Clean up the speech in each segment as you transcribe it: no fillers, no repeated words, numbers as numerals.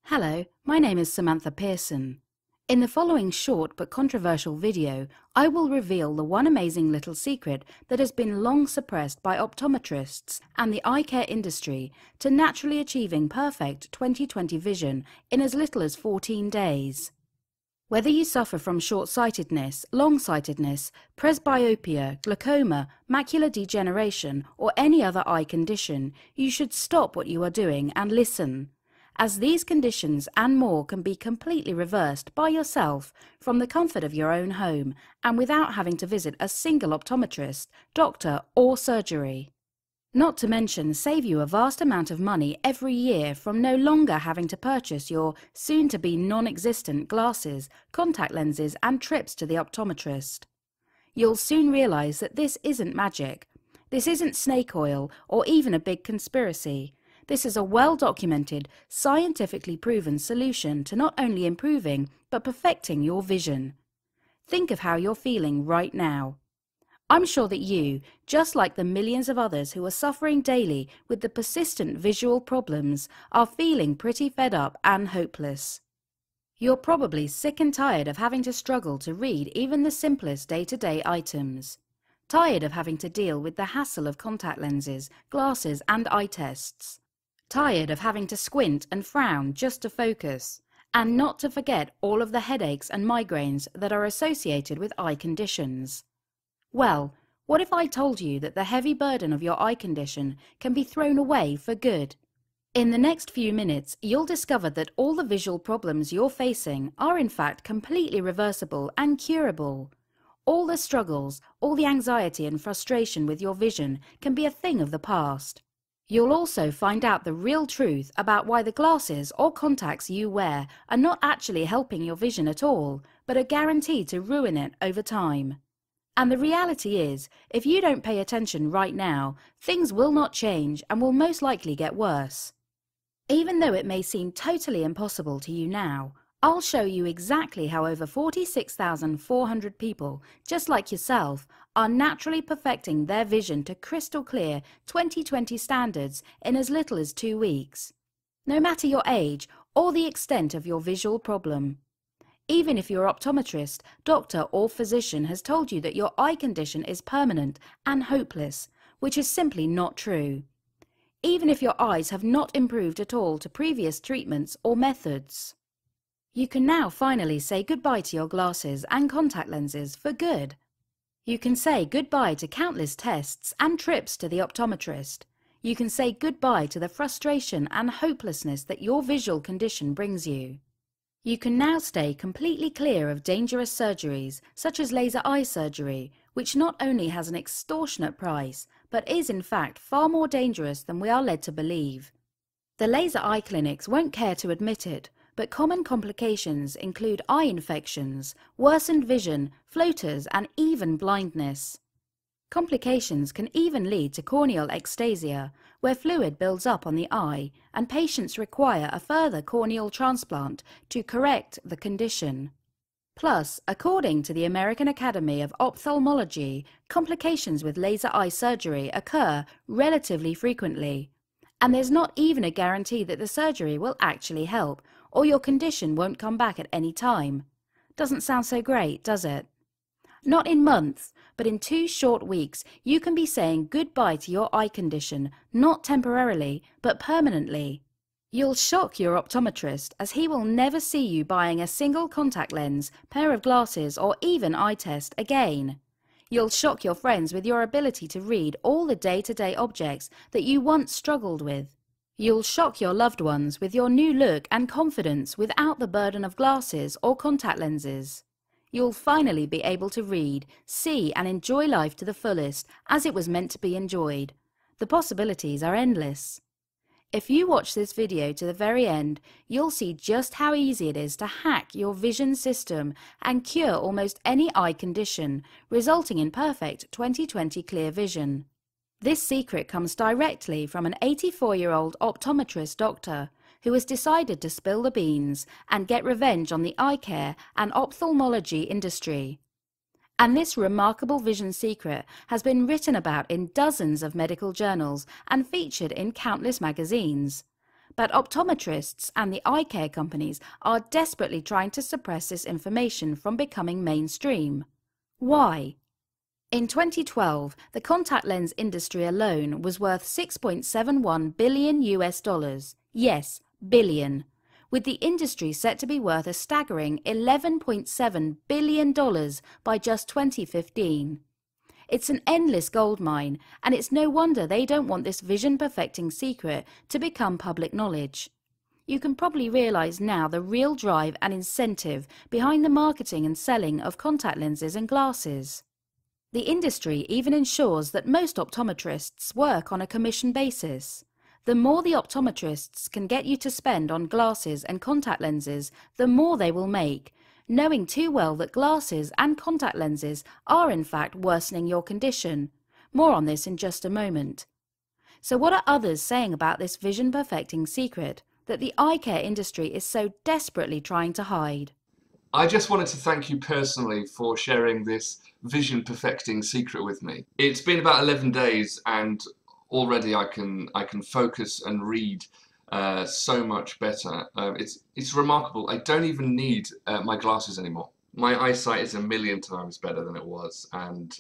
Hello, my name is Samantha Pearson. In the following short but controversial video, I will reveal the one amazing little secret that has been long suppressed by optometrists and the eye care industry to naturally achieving perfect 20/20 vision in as little as 14 days. Whether you suffer from short-sightedness, long-sightedness, presbyopia, glaucoma, macular degeneration, or any other eye condition, you should stop what you are doing and listen, as these conditions and more can be completely reversed by yourself from the comfort of your own home and without having to visit a single optometrist, doctor, or surgery. Not to mention save you a vast amount of money every year from no longer having to purchase your soon-to-be non-existent glasses, contact lenses and trips to the optometrist. You'll soon realize that this isn't magic. This isn't snake oil or even a big conspiracy. This is a well-documented, scientifically proven solution to not only improving but perfecting your vision. Think of how you're feeling right now. I'm sure that you, just like the millions of others who are suffering daily with the persistent visual problems, are feeling pretty fed up and hopeless. You're probably sick and tired of having to struggle to read even the simplest day-to-day items. Tired of having to deal with the hassle of contact lenses, glasses and eye tests. Tired of having to squint and frown just to focus, and not to forget all of the headaches and migraines that are associated with eye conditions. Well, what if I told you that the heavy burden of your eye condition can be thrown away for good? In the next few minutes, you'll discover that all the visual problems you're facing are in fact completely reversible and curable. All the struggles, all the anxiety and frustration with your vision can be a thing of the past. You'll also find out the real truth about why the glasses or contacts you wear are not actually helping your vision at all, but are guaranteed to ruin it over time. And the reality is, if you don't pay attention right now, things will not change and will most likely get worse. Even though it may seem totally impossible to you now, I'll show you exactly how over 46,400 people, just like yourself, are naturally perfecting their vision to crystal clear 20/20 standards in as little as 2 weeks. No matter your age or the extent of your visual problem. Even if your optometrist, doctor or physician has told you that your eye condition is permanent and hopeless, which is simply not true. Even if your eyes have not improved at all to previous treatments or methods. You can now finally say goodbye to your glasses and contact lenses for good. You can say goodbye to countless tests and trips to the optometrist. You can say goodbye to the frustration and hopelessness that your visual condition brings you. You can now stay completely clear of dangerous surgeries, such as laser eye surgery, which not only has an extortionate price, but is in fact far more dangerous than we are led to believe. The laser eye clinics won't care to admit it, but common complications include eye infections, worsened vision, floaters, and even blindness. Complications can even lead to corneal ectasia, where fluid builds up on the eye, and patients require a further corneal transplant to correct the condition. Plus, according to the American Academy of Ophthalmology, complications with laser eye surgery occur relatively frequently, and there's not even a guarantee that the surgery will actually help, or your condition won't come back at any time. Doesn't sound so great, does it? Not in months, but in 2 short weeks, you can be saying goodbye to your eye condition, not temporarily, but permanently. You'll shock your optometrist, as he will never see you buying a single contact lens, pair of glasses, or even eye test again. You'll shock your friends with your ability to read all the day-to-day objects that you once struggled with. You'll shock your loved ones with your new look and confidence without the burden of glasses or contact lenses. You'll finally be able to read, see and enjoy life to the fullest as it was meant to be enjoyed. The possibilities are endless. If you watch this video to the very end, you'll see just how easy it is to hack your vision system and cure almost any eye condition, resulting in perfect 20/20 clear vision. This secret comes directly from an 84-year-old optometrist doctor who has decided to spill the beans and get revenge on the eye care and ophthalmology industry. And this remarkable vision secret has been written about in dozens of medical journals and featured in countless magazines. But optometrists and the eye care companies are desperately trying to suppress this information from becoming mainstream. Why? In 2012, the contact lens industry alone was worth $6.71 billion US. Yes, billion. With the industry set to be worth a staggering $11.7 billion by just 2015. It's an endless goldmine, and it's no wonder they don't want this vision-perfecting secret to become public knowledge. You can probably realize now the real drive and incentive behind the marketing and selling of contact lenses and glasses. The industry even ensures that most optometrists work on a commission basis. The more the optometrists can get you to spend on glasses and contact lenses, the more they will make, knowing too well that glasses and contact lenses are in fact worsening your condition. More on this in just a moment. So what are others saying about this vision-perfecting secret that the eye care industry is so desperately trying to hide? I just wanted to thank you personally for sharing this vision-perfecting secret with me. It's been about 11 days and already I can focus and read so much better. It's remarkable. I don't even need my glasses anymore. My eyesight is a million times better than it was, and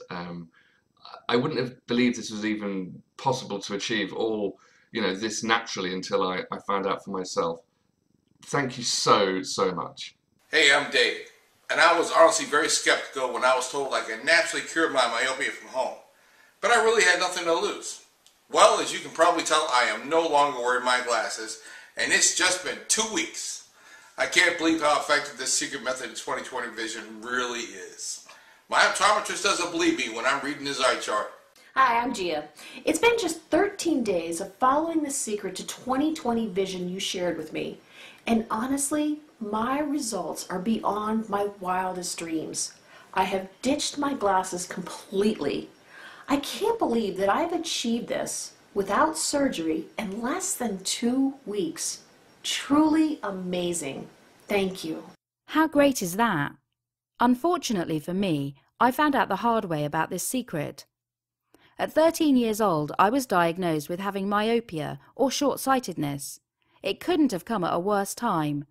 I wouldn't have believed this was even possible to achieve all, this naturally until I found out for myself. Thank you so much. Hey, I'm Dave, and I was honestly very skeptical when I was told I could naturally cure my myopia from home, but I really had nothing to lose. Well, as you can probably tell, I am no longer wearing my glasses, and it's just been 2 weeks. I can't believe how effective this secret method of 20/20 vision really is. My optometrist doesn't believe me when I'm reading his eye chart. Hi, I'm Gia. It's been just 13 days of following the secret to 20/20 vision you shared with me, and honestly, my results are beyond my wildest dreams. I have ditched my glasses completely. I can't believe that I've achieved this without surgery in less than 2 weeks. Truly amazing. Thank you. How great is that? Unfortunately for me, I found out the hard way about this secret. At 13 years old, I was diagnosed with having myopia or short-sightedness. It couldn't have come at a worse time.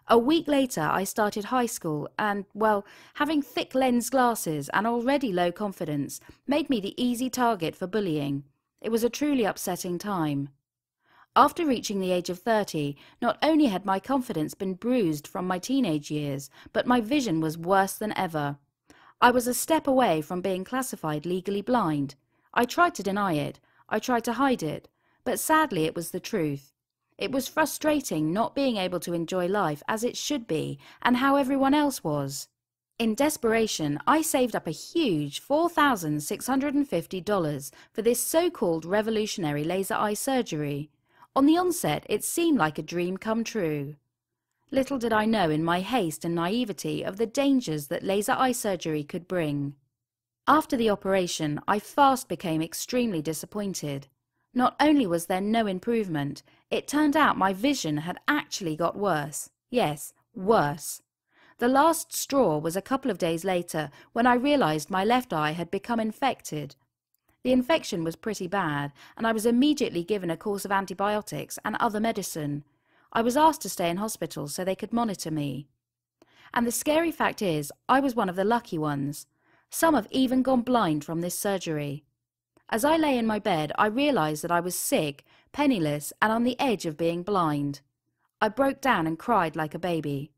A week later, I started high school and, well, having thick lens glasses and already low confidence made me the easy target for bullying. It was a truly upsetting time. After reaching the age of 30, not only had my confidence been bruised from my teenage years, but my vision was worse than ever. I was a step away from being classified legally blind. I tried to deny it. I tried to hide it. But sadly, it was the truth. It was frustrating not being able to enjoy life as it should be and how everyone else was. In desperation, I saved up a huge $4,650 for this so-called revolutionary laser eye surgery. On the onset, it seemed like a dream come true. Little did I know in my haste and naivety of the dangers that laser eye surgery could bring. After the operation, I fast became extremely disappointed. Not only was there no improvement, it turned out my vision had actually got worse. Yes, worse. The last straw was a couple of days later when I realized my left eye had become infected. The infection was pretty bad, and I was immediately given a course of antibiotics and other medicine. I was asked to stay in hospital so they could monitor me. And the scary fact is, I was one of the lucky ones. Some have even gone blind from this surgery. As I lay in my bed, I realized that I was sick, penniless, and on the edge of being blind. I broke down and cried like a baby.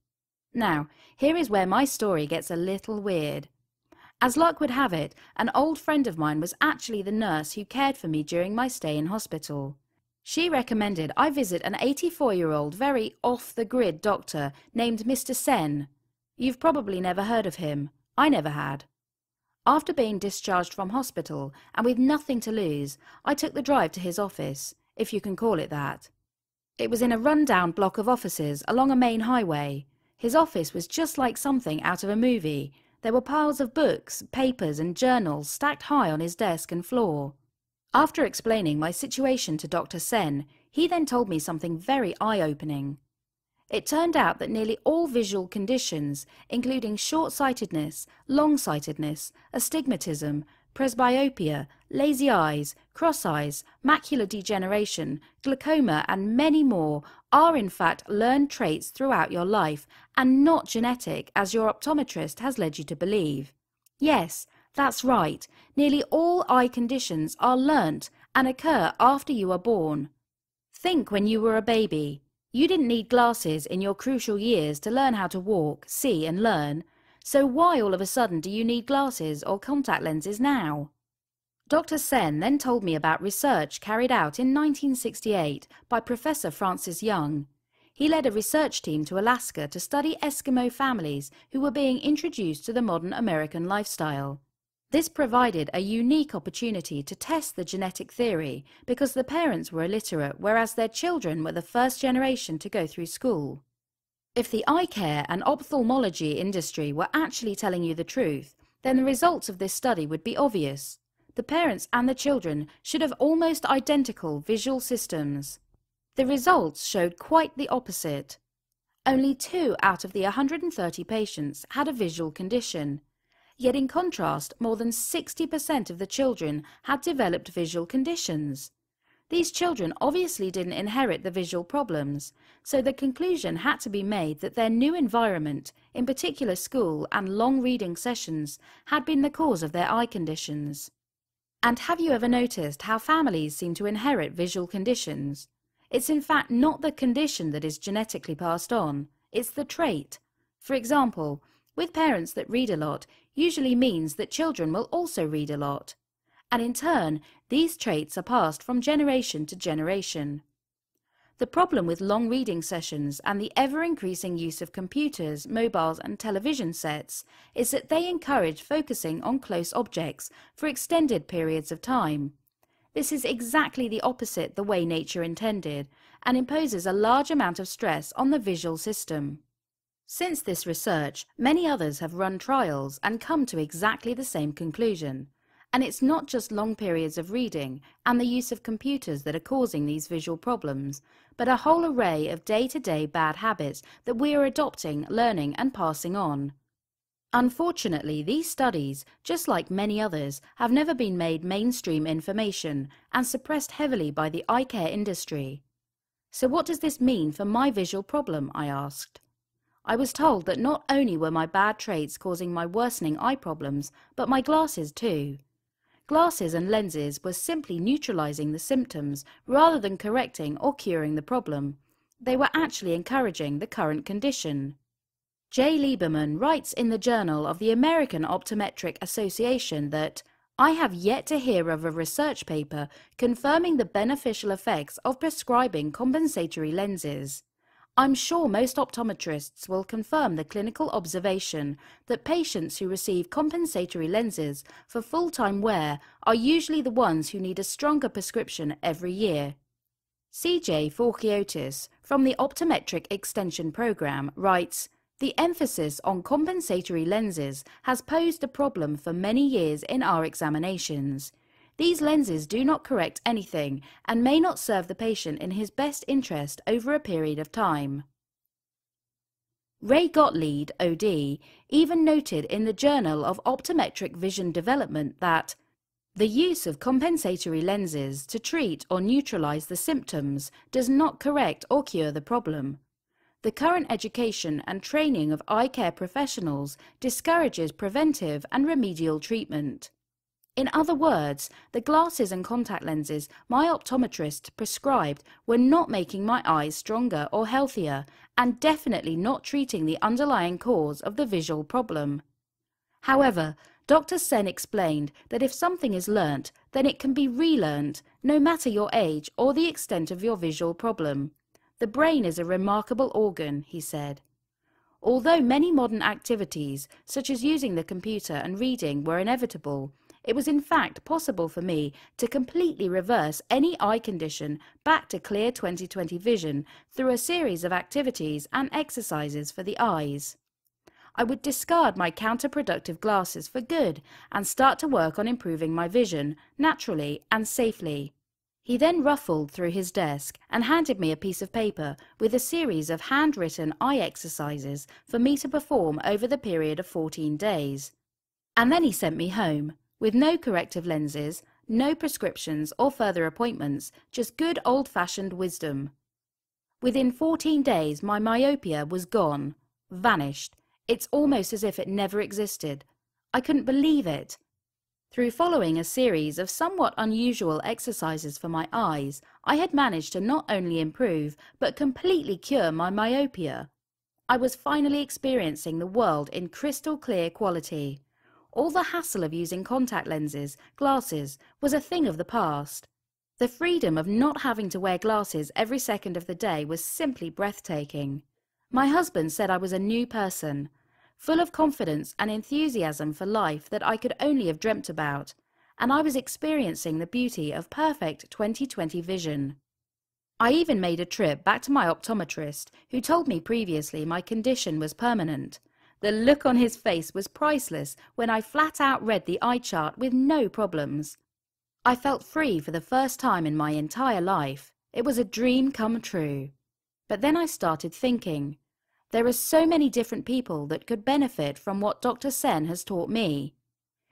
Now, here is where my story gets a little weird. As luck would have it, an old friend of mine was actually the nurse who cared for me during my stay in hospital. She recommended I visit an 84-year-old, very off-the-grid doctor named Mr. Sen. You've probably never heard of him. I never had. After being discharged from hospital and with nothing to lose, I took the drive to his office, if you can call it that. It was in a run-down block of offices along a main highway. His office was just like something out of a movie. There were piles of books, papers and journals stacked high on his desk and floor. After explaining my situation to Dr. Sen, he then told me something very eye-opening. It turned out that nearly all visual conditions, including short-sightedness, long-sightedness, astigmatism, presbyopia, lazy eyes, cross eyes, macular degeneration, glaucoma and many more are in fact learned traits throughout your life and not genetic as your optometrist has led you to believe. Yes, that's right, nearly all eye conditions are learnt and occur after you are born. Think when you were a baby. You didn't need glasses in your crucial years to learn how to walk, see and learn. So why all of a sudden do you need glasses or contact lenses now? Dr. Sen then told me about research carried out in 1968 by Professor Francis Young. He led a research team to Alaska to study Eskimo families who were being introduced to the modern American lifestyle. This provided a unique opportunity to test the genetic theory because the parents were illiterate, whereas their children were the first generation to go through school. If the eye care and ophthalmology industry were actually telling you the truth, then the results of this study would be obvious. The parents and the children should have almost identical visual systems. The results showed quite the opposite. Only 2 out of the 130 patients had a visual condition. Yet in contrast, more than 60% of the children had developed visual conditions. These children obviously didn't inherit the visual problems, so the conclusion had to be made that their new environment, in particular school and long reading sessions, had been the cause of their eye conditions. And have you ever noticed how families seem to inherit visual conditions? It's in fact not the condition that is genetically passed on, it's the trait. For example, with parents that read a lot usually means that children will also read a lot. And in turn, these traits are passed from generation to generation. The problem with long reading sessions and the ever-increasing use of computers, mobiles and television sets is that they encourage focusing on close objects for extended periods of time. This is exactly the opposite the way nature intended and imposes a large amount of stress on the visual system. Since this research, many others have run trials and come to exactly the same conclusion. And it's not just long periods of reading and the use of computers that are causing these visual problems, but a whole array of day-to-day bad habits that we are adopting, learning and passing on. Unfortunately, these studies, just like many others, have never been made mainstream information and suppressed heavily by the eye care industry. So what does this mean for my visual problem? I asked. I was told that not only were my bad traits causing my worsening eye problems, but my glasses too. Glasses and lenses were simply neutralizing the symptoms rather than correcting or curing the problem. They were actually encouraging the current condition. Jay Lieberman writes in the Journal of the American Optometric Association that, "I have yet to hear of a research paper confirming the beneficial effects of prescribing compensatory lenses. I'm sure most optometrists will confirm the clinical observation that patients who receive compensatory lenses for full-time wear are usually the ones who need a stronger prescription every year." CJ Forkiotis from the Optometric Extension Program writes, "The emphasis on compensatory lenses has posed a problem for many years in our examinations. These lenses do not correct anything and may not serve the patient in his best interest over a period of time." Ray Gottlieb, OD, even noted in the Journal of Optometric Vision Development that the use of compensatory lenses to treat or neutralize the symptoms does not correct or cure the problem. The current education and training of eye care professionals discourages preventive and remedial treatment. In other words, the glasses and contact lenses my optometrist prescribed were not making my eyes stronger or healthier and definitely not treating the underlying cause of the visual problem. However, Dr. Sen explained that if something is learnt, then it can be relearned, no matter your age or the extent of your visual problem. The brain is a remarkable organ, he said. Although many modern activities, such as using the computer and reading, were inevitable, it was in fact possible for me to completely reverse any eye condition back to clear 20/20 vision through a series of activities and exercises for the eyes. I would discard my counterproductive glasses for good and start to work on improving my vision, naturally and safely. He then ruffled through his desk and handed me a piece of paper with a series of handwritten eye exercises for me to perform over the period of 14 days. And then he sent me home. with no corrective lenses, no prescriptions or further appointments, just good old-fashioned wisdom. Within 14 days my myopia was gone, vanished. It's almost as if it never existed. I couldn't believe it. Through following a series of somewhat unusual exercises for my eyes, I had managed to not only improve but completely cure my myopia. I was finally experiencing the world in crystal clear quality. All the hassle of using contact lenses, glasses, was a thing of the past. The freedom of not having to wear glasses every second of the day was simply breathtaking. My husband said I was a new person, full of confidence and enthusiasm for life that I could only have dreamt about, and I was experiencing the beauty of perfect 20/20 vision. I even made a trip back to my optometrist, who told me previously my condition was permanent. The look on his face was priceless when I flat out read the eye chart with no problems. I felt free for the first time in my entire life. It was a dream come true. But then I started thinking, there are so many different people that could benefit from what Dr. Sen has taught me.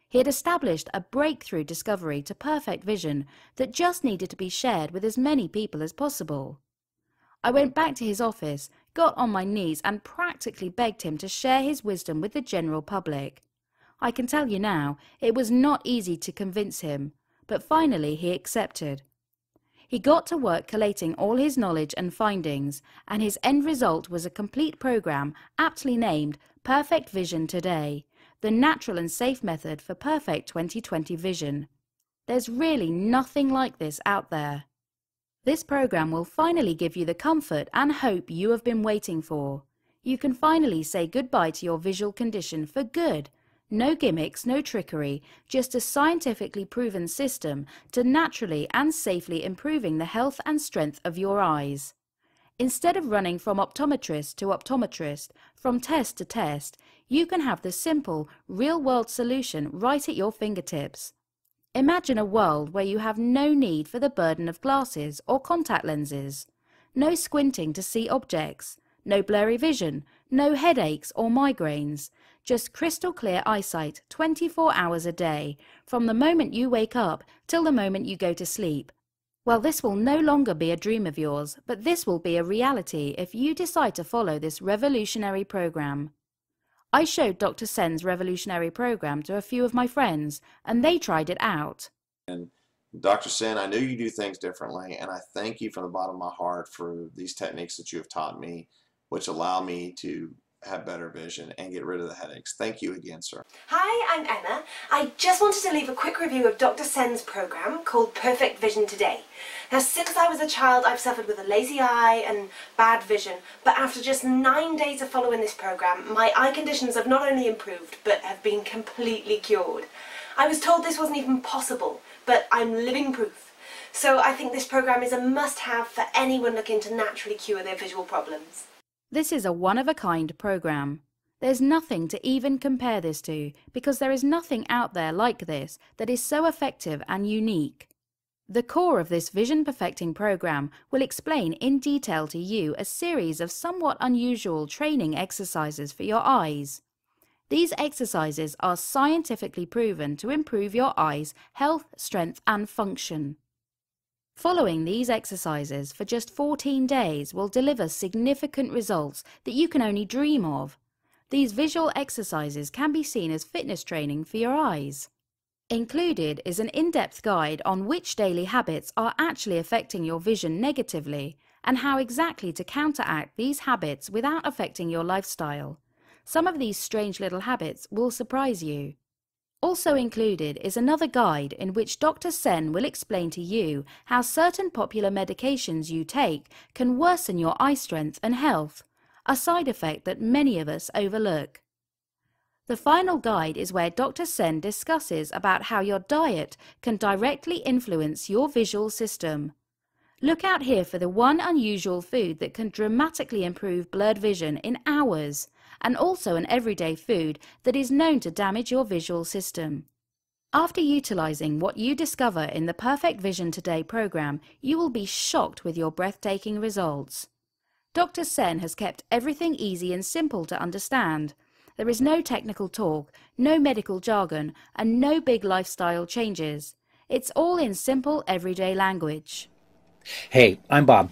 He had established a breakthrough discovery to perfect vision that just needed to be shared with as many people as possible. I went back to his office, got on my knees and practically begged him to share his wisdom with the general public. I can tell you now, it was not easy to convince him, but finally he accepted. He got to work collating all his knowledge and findings, and his end result was a complete program aptly named Perfect Vision Today, the natural and safe method for perfect 20/20 vision. There's really nothing like this out there. This program will finally give you the comfort and hope you have been waiting for. You can finally say goodbye to your visual condition for good. No gimmicks, no trickery, just a scientifically proven system to naturally and safely improving the health and strength of your eyes. Instead of running from optometrist to optometrist, from test to test, you can have the simple, real-world solution right at your fingertips. Imagine a world where you have no need for the burden of glasses or contact lenses, no squinting to see objects, no blurry vision, no headaches or migraines, just crystal clear eyesight 24 hours a day, from the moment you wake up till the moment you go to sleep. Well, this will no longer be a dream of yours, but this will be a reality if you decide to follow this revolutionary program. I showed Dr. Sen's revolutionary program to a few of my friends, and they tried it out. And Dr. Sen, I know you do things differently, and I thank you from the bottom of my heart for these techniques that you have taught me, which allow me to have better vision and get rid of the headaches. Thank you again, sir. Hi, I'm Emma. I just wanted to leave a quick review of Dr. Sen's program called Perfect Vision Today. Now, since I was a child, I've suffered with a lazy eye and bad vision, but after just 9 days of following this program, my eye conditions have not only improved, but have been completely cured. I was told this wasn't even possible, but I'm living proof. So I think this program is a must-have for anyone looking to naturally cure their visual problems. This is a one-of-a-kind program. There's nothing to even compare this to, because there is nothing out there like this that is so effective and unique. The core of this vision perfecting program will explain in detail to you a series of somewhat unusual training exercises for your eyes. These exercises are scientifically proven to improve your eyes' health, strength and function. Following these exercises for just 14 days will deliver significant results that you can only dream of. These visual exercises can be seen as fitness training for your eyes. Included is an in-depth guide on which daily habits are actually affecting your vision negatively and how exactly to counteract these habits without affecting your lifestyle. Some of these strange little habits will surprise you. Also included is another guide in which Dr. Sen will explain to you how certain popular medications you take can worsen your eye strength and health, a side effect that many of us overlook. The final guide is where Dr. Sen discusses about how your diet can directly influence your visual system. Look out here for the one unusual food that can dramatically improve blurred vision in hours, and also an everyday food that is known to damage your visual system. After utilizing what you discover in the Perfect Vision Today program, you will be shocked with your breathtaking results. Dr. Sen has kept everything easy and simple to understand. There is no technical talk, no medical jargon, and no big lifestyle changes. It's all in simple everyday language. Hey, I'm Bob.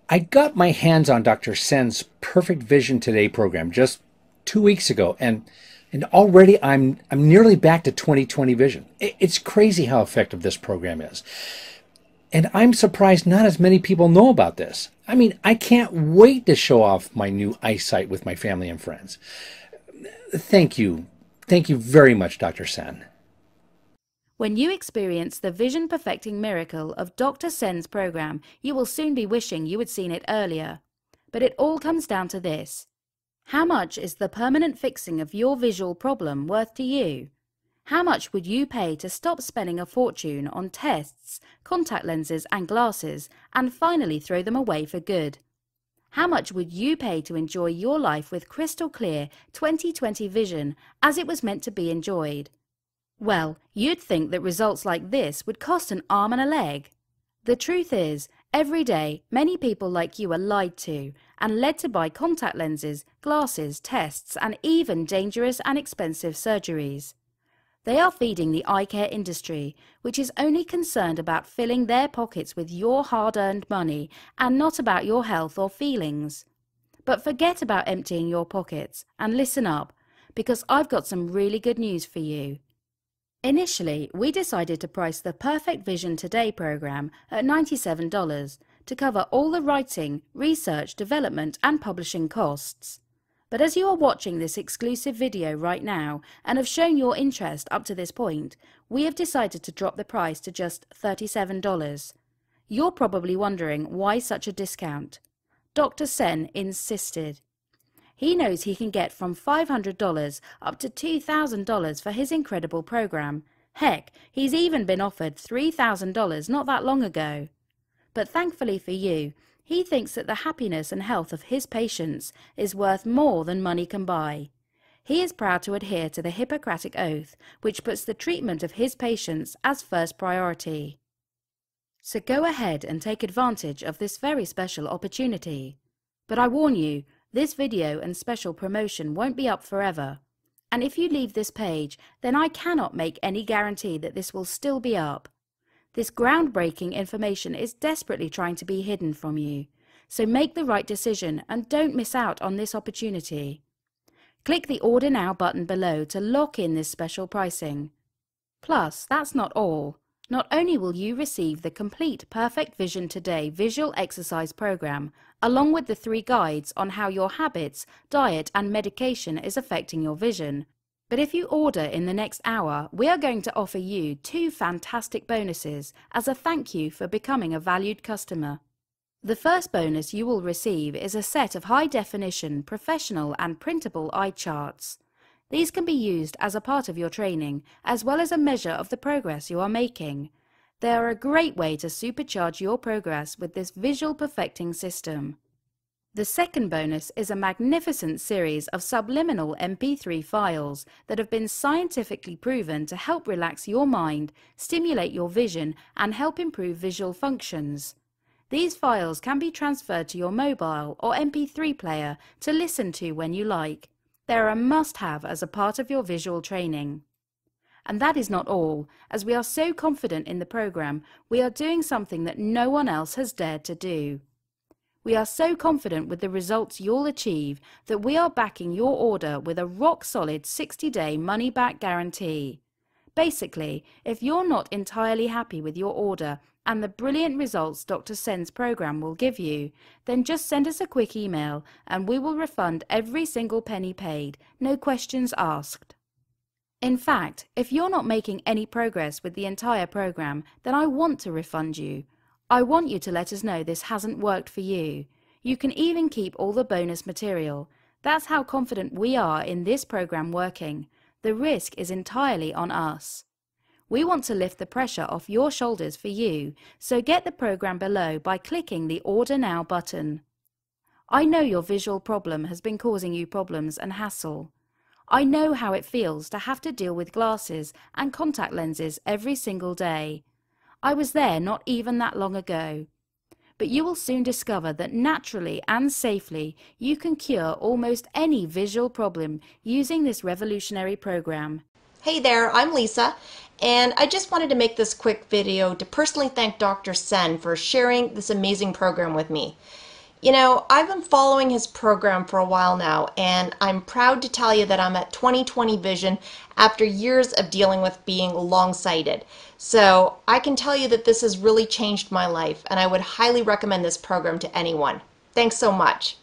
I got my hands on Dr. Sen's Perfect Vision Today program just 2 weeks ago, and already I'm nearly back to 20/20 vision. It's crazy how effective this program is. And I'm surprised not as many people know about this. I mean, I can't wait to show off my new eyesight with my family and friends. Thank you. Thank you very much, Dr. Sen. When you experience the vision perfecting miracle of Dr. Sen's program, you will soon be wishing you had seen it earlier. But it all comes down to this. How much is the permanent fixing of your visual problem worth to you? How much would you pay to stop spending a fortune on tests, contact lenses and glasses, and finally throw them away for good? How much would you pay to enjoy your life with crystal clear 20/20 vision as it was meant to be enjoyed? Well, you'd think that results like this would cost an arm and a leg. The truth is, every day many people like you are lied to and led to buy contact lenses, glasses, tests, and even dangerous and expensive surgeries. They are feeding the eye care industry, which is only concerned about filling their pockets with your hard-earned money and not about your health or feelings. But forget about emptying your pockets and listen up, because I've got some really good news for you. Initially, we decided to price the Perfect Vision Today program at $97 to cover all the writing, research, development and publishing costs. But as you are watching this exclusive video right now and have shown your interest up to this point, we have decided to drop the price to just $37. You're probably wondering why such a discount. Dr. Sen insisted. He knows he can get from $500 up to $2,000 for his incredible program. Heck, he's even been offered $3,000 not that long ago. But thankfully for you, he thinks that the happiness and health of his patients is worth more than money can buy. He is proud to adhere to the Hippocratic Oath, which puts the treatment of his patients as first priority. So go ahead and take advantage of this very special opportunity. But I warn you, this video and special promotion won't be up forever. And if you leave this page, then I cannot make any guarantee that this will still be up. This groundbreaking information is desperately trying to be hidden from you. So make the right decision and don't miss out on this opportunity. Click the Order Now button below to lock in this special pricing. Plus, that's not all. Not only will you receive the complete Perfect Vision Today visual exercise program, along with the 3 guides on how your habits, diet and medication is affecting your vision, but if you order in the next hour, we are going to offer you 2 fantastic bonuses as a thank you for becoming a valued customer. The first bonus you will receive is a set of high-definition, professional and printable eye charts. These can be used as a part of your training, as well as a measure of the progress you are making. They are a great way to supercharge your progress with this visual perfecting system. The second bonus is a magnificent series of subliminal MP3 files that have been scientifically proven to help relax your mind, stimulate your vision, and help improve visual functions. These files can be transferred to your mobile or MP3 player to listen to when you like. They're a must-have as a part of your visual training. And that is not all. As we are so confident in the program, we are doing something that no one else has dared to do. We are so confident with the results you'll achieve that we are backing your order with a rock-solid 60-day money-back guarantee. Basically, if you're not entirely happy with your order and the brilliant results Dr. Sen's program will give you, then just send us a quick email and we will refund every single penny paid, no questions asked. In fact, if you're not making any progress with the entire program, then I want to refund you. I want you to let us know this hasn't worked for you. You can even keep all the bonus material. That's how confident we are in this program working. The risk is entirely on us. We want to lift the pressure off your shoulders for you, so get the program below by clicking the Order Now button. I know your visual problem has been causing you problems and hassle. I know how it feels to have to deal with glasses and contact lenses every single day. I was there not even that long ago. but you will soon discover that naturally and safely you can cure almost any visual problem using this revolutionary program. Hey there, I'm Lisa, and I just wanted to make this quick video to personally thank Dr. Sen for sharing this amazing program with me. You know, I've been following his program for a while now, and I'm proud to tell you that I'm at 20/20 vision after years of dealing with being long-sighted. So I can tell you that this has really changed my life, and I would highly recommend this program to anyone. Thanks so much.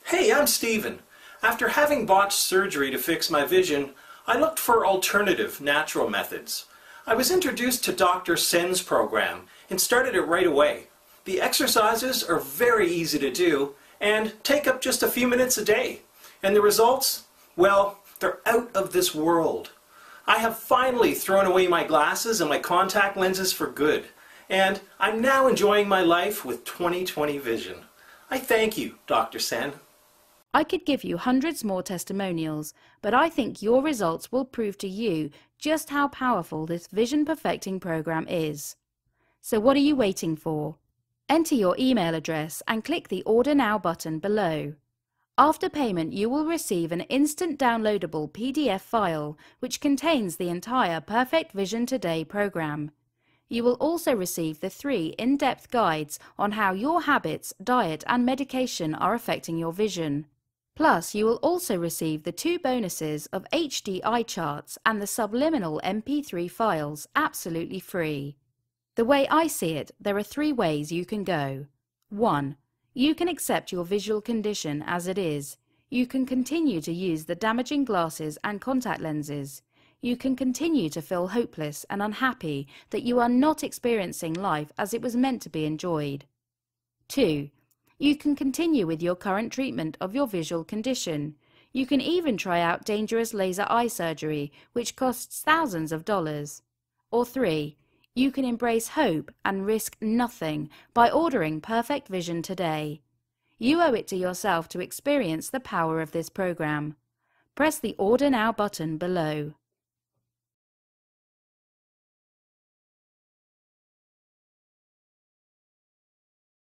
Hey, I'm Steven. After having botched surgery to fix my vision, I looked for alternative, natural methods. I was introduced to Dr. Sen's program and started it right away. The exercises are very easy to do and take up just a few minutes a day. And the results? Well, they're out of this world. I have finally thrown away my glasses and my contact lenses for good, and I'm now enjoying my life with 20/20 vision. I thank you, Dr. Sen. I could give you hundreds more testimonials, but I think your results will prove to you just how powerful this vision perfecting program is. So what are you waiting for? Enter your email address and click the Order Now button below. After payment, you will receive an instant downloadable PDF file which contains the entire Perfect Vision Today program. You will also receive the 3 in-depth guides on how your habits, diet and medication are affecting your vision. Plus, you will also receive the 2 bonuses of HD eye charts and the subliminal MP3 files absolutely free. The way I see it, there are 3 ways you can go. 1. You can accept your visual condition as it is. You can continue to use the damaging glasses and contact lenses. You can continue to feel hopeless and unhappy that you are not experiencing life as it was meant to be enjoyed. 2. You can continue with your current treatment of your visual condition. You can even try out dangerous laser eye surgery, which costs thousands of dollars. Or 3. You can embrace hope and risk nothing by ordering Perfect Vision today. You owe it to yourself to experience the power of this program. Press the Order Now button below.